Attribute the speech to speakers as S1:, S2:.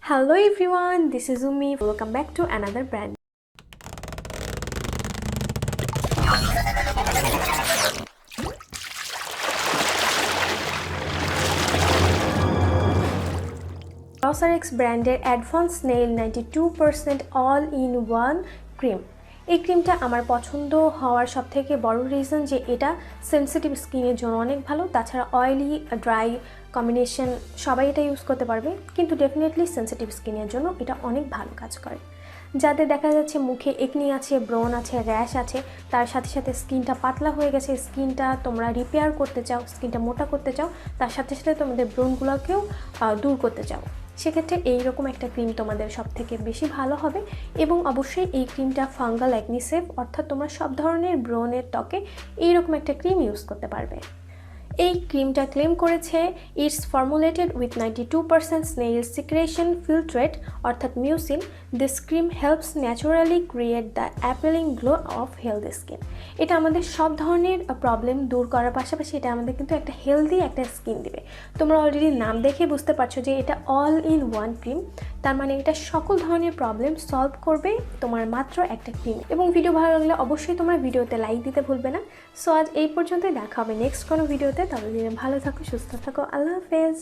S1: Hello everyone, this is Umi. Welcome back to another brand. COSRX ব্র্যান্ডের Advanced Snail 92% all-in-one cream. এই ক্রিমটা আমার পছন্দ হওয়ার সবথেকে বড় রিজন যে এটা সেনসিটিভ স্কিনের জন্য অনেক ভালো। তাছাড়া অয়েলি ড্রাই কম্বিনেশন সবাই এটা ইউজ করতে পারবে, কিন্তু ডেফিনেটলি সেনসিটিভ স্কিনের জন্য এটা অনেক ভালো কাজ করে। যাদের দেখা যাচ্ছে মুখে একনি আছে, ব্রণ আছে, র্যাশ আছে, তার সাথে সাথে স্কিনটা পাতলা হয়ে গেছে, স্কিনটা তোমরা রিপেয়ার করতে চাও, স্কিনটা মোটা করতে চাও, তার সাথে সাথে তোমাদের ব্রণগুলোকেও দূর করতে চাও, সেক্ষেত্রে এইরকম একটা ক্রিম তোমাদের সবথেকে বেশি ভালো হবে। এবং অবশ্যই এই ক্রিমটা ফাঙ্গাল অ্যাকনি সেফ, অর্থাৎ তোমরা সব ধরনের ব্রণের ত্বকে এইরকম একটা ক্রিম ইউজ করতে পারবে। এই ক্রিমটা ক্লেম করেছে it's formulated with 92% snail secretion filtrate অর্থাৎ mucin. This cream helps naturally create the appealing glow of healthy skin. এটা আমাদের সব ধরনের প্রবলেম দূর করার পাশাপাশি এটা আমাদের কিন্তু একটা হেলদি একটা স্কিন দিবে। তোমরা অলরেডি নাম দেখে বুঝতে পারছো যে এটা অল ইন ওয়ান ক্রিম, তার মানে এটা সকল ধরনের প্রবলেম সলভ করবে তোমার মাত্র একটা ক্রিম। এবং ভিডিও ভালো লাগলে অবশ্যই তোমরা ভিডিওতে লাইক দিতে ভুলবে না। সো আজ এই পর্যন্তই, দেখা হবে নেক্সট কোনো ভিডিওতে। ততদিনে ভালো থাকো, সুস্থ থাকো, আল্লাহ হাফেজ।